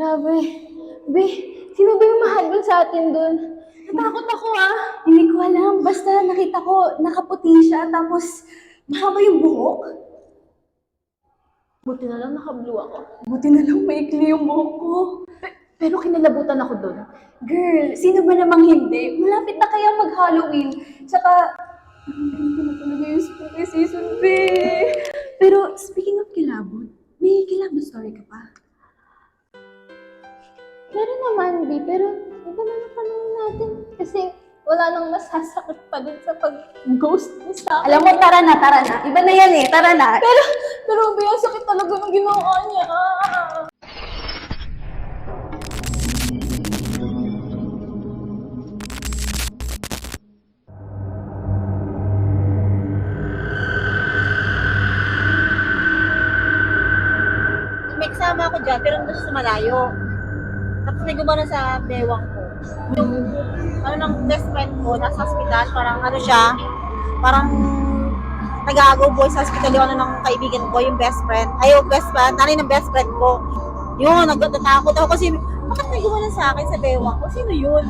Grabe. Be, sino ba yung mahal dun sa atin dun? Natakot ako ah. Hindi ko alam. Basta nakita ko nakaputi siya tapos mahaba yung buhok. Buti na lang naka-blue ako. Buti na lang maikli yung buhok ko. Pero kinilabutan ako doon. Girl, sino ba namang hindi? Malapit na kaya mag-Halloween. Tsaka, ang ganda na talaga yung spooky season, be. Pero, speaking of kilabot, may kilabot story ka pa? Meron naman, B, pero ito na natanong natin. Kasi wala nang masasakit pa din sa pag-ghost mo sa akin. Alam mo, tara na, tara na. Iba na yan eh, tara na. Pero B, ang sakit talaga ng ginawa niya. May kasama ako dyan, pero nandun siya sa malayo. Tapos may gumano sa bewang ko. Yung, ng best friend ko, nasa hospital, parang ano siya, parang nag-aagaw boy sa hospital yung ng kaibigan ko, yung best friend. Ay, yung best friend, nanay ng best friend ko. Yun, natatakot ako kasi, bakit may gumano sa akin sa bewang ko? Sino yun?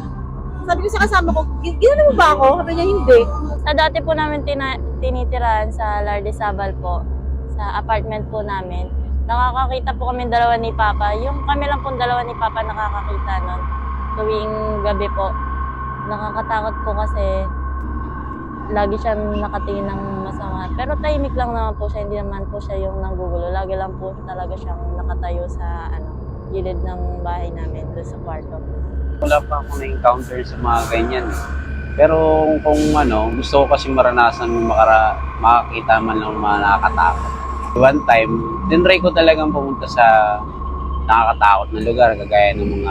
Sabi ko sa kasama ko, ginano mo ba ako? Sabi niya, hindi. Sa dati po namin tinitirahan sa Lardesabal po, sa apartment po namin. Nakakakita po kami dalawa ni Papa. Yung kami lang pong dalawa ni Papa nakakakita nun. Tuwing gabi po. Nakakatakot po kasi lagi siyang nakatingin ng masama. Pero tahimik lang naman po siya. Hindi naman po siya yung nanggugulo. Lagi lang po talaga siyang nakatayo sa gilid ng bahay namin, doon sa kwarto. Wala pa akong na-encounter sa mga ganyan. Pero kung gusto ko kasi maranasan makakita man ng mga nakakatakot. One time, tinry ko talagang pumunta sa nakakatakot na lugar, kagaya ng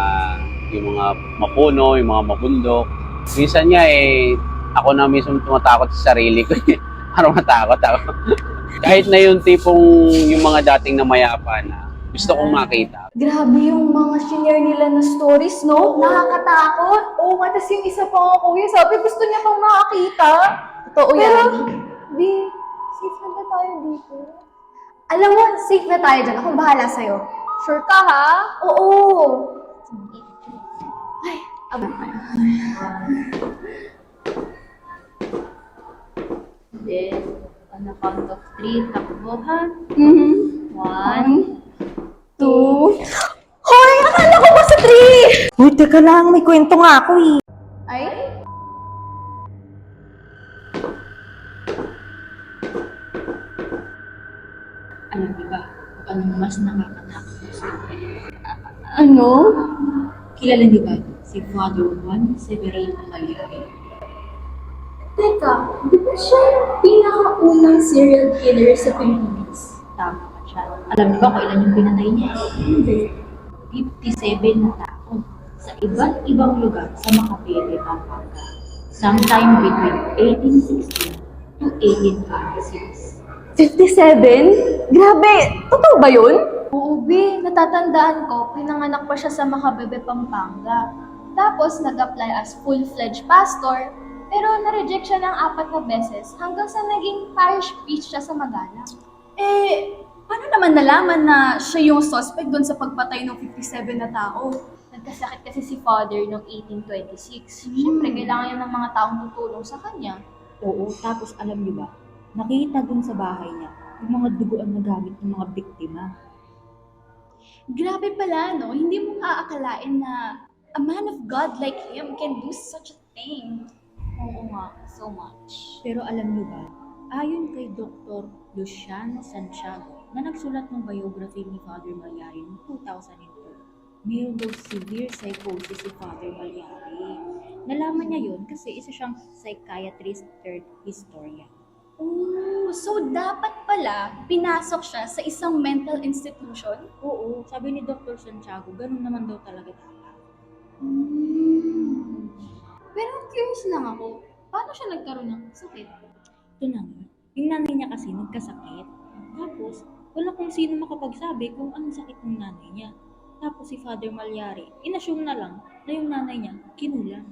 yung mga mapuno, yung mga mabundok. Minsan nga ako na mismo tumatakot sa sarili ko. Parang matakot ako. Kahit na yung tipong yung mga dating namayapa na gusto kong makita. Grabe yung mga senior nila na stories, no? Nakakatakot. Oo nga, tas yung isa pa nga kuya, sabi gusto niya pang makakita. Totoo Pero, yan. B, safe na ba tayo dito? Alam mo, safe na tayo dyan. Akong bahala sa'yo. Sure ka ha? Oo. Ay, Then, on the count of 3, takbo ha? Mhm. 1, 2. Hoy, akala ko ba sa 3? Uy, teka lang, may kwento nga ako eh. Ay? alam niyo ba kung anong mas nakakatakot sa Ano? Kilala niyo ba si Father Juan Severino Malyari? Teka, di ba siya yung pinakaunang serial killer sa Pilipinas? Tama ka siya. Alam niyo ba kung ilan yung pinatay niya? Hindi. 57 na tao sa iba't ibang lugar sa Makapele, Pampanga. Sometime between 1816 to 1826. 57? Grabe! Totoo ba yun? Oo, B. Natatandaan ko, pinanganak pa siya sa Makabebe, Pampanga. Tapos, nag-apply as full-fledged pastor, pero na-reject siya ng 4 na beses hanggang sa naging parish priest siya sa Magalang. Paano naman nalaman na siya yung suspect doon sa pagpatay ng 57 na tao? Nagkasakit kasi si Father noong 1826. Siyempre, kailangan niya ng mga taong tutulong sa kanya. Oo, tapos alam niyo ba, nakita dun sa bahay niya yung mga duguan na gamit ng mga biktima. Grabe pala, no? Hindi mo aakalain na a man of God like him can do such a thing. Oo nga, so much. Pero alam niyo ba, ayon kay Dr. Luciano Santiago na nagsulat ng biography ni Father Malyari noong 2002, mayroon daw severe psychosis si Father Malyari. Nalaman niya yun kasi isa siyang psychiatrist turned historian. Oh, so dapat pala pinasok siya sa isang mental institution? Oo, sabi ni Dr. Santiago, ganun naman daw talaga dapat. Pero curious lang ako, paano siya nagkaroon ng sakit? Ito na nga, yung nanay niya kasi nagkasakit. Tapos, wala kung sino makapagsabi kung anong sakit ng nanay niya. Tapos si Father Malyari, inassume na lang na yung nanay niya kinulang.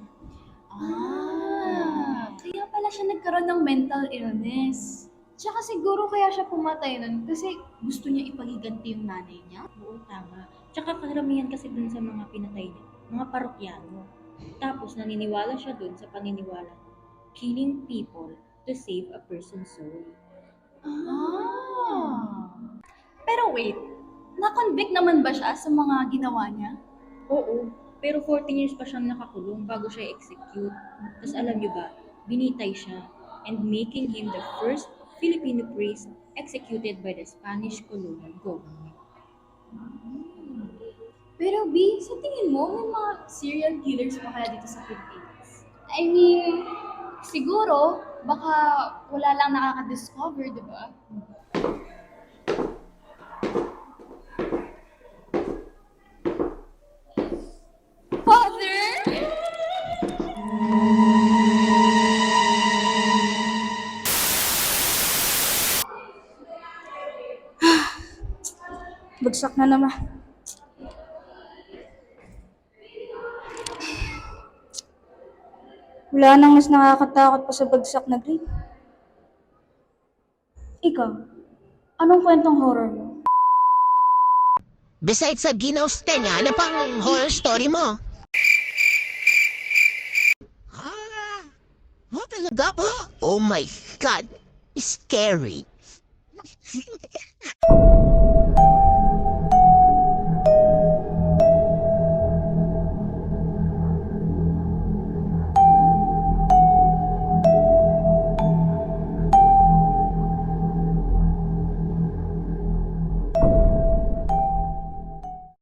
Kaya pala siya nagkaroon ng mental illness. Tsaka siguro kaya siya pumatay nun kasi gusto niya ipagiganti yung nanay niya. Oo, tama. Tsaka karamihan kasi dun sa mga pinatay niya, mga parokyano. Tapos naniniwala siya dun sa paniniwala, killing people to save a person's soul. Pero wait, na-convict naman ba siya sa mga ginawa niya? Oo, pero 14 years pa siyang nakakulong bago siya execute. Tapos alam niyo ba, binitay siya and making him the first Filipino priest executed by the Spanish colonial government. Pero B, sa tingin mo, may mga serial killers pa kaya dito sa Philippines? I mean, siguro, baka wala lang nakaka-discover, di ba? Father? Bagsak na naman. Wala nang mas nakakatakot pa sa bagsak na grade. Ikaw, anong kwentong horror mo? Besides sa Ginaws Tenya, ano pang horror story mo? What talaga po? Oh my God! Scary!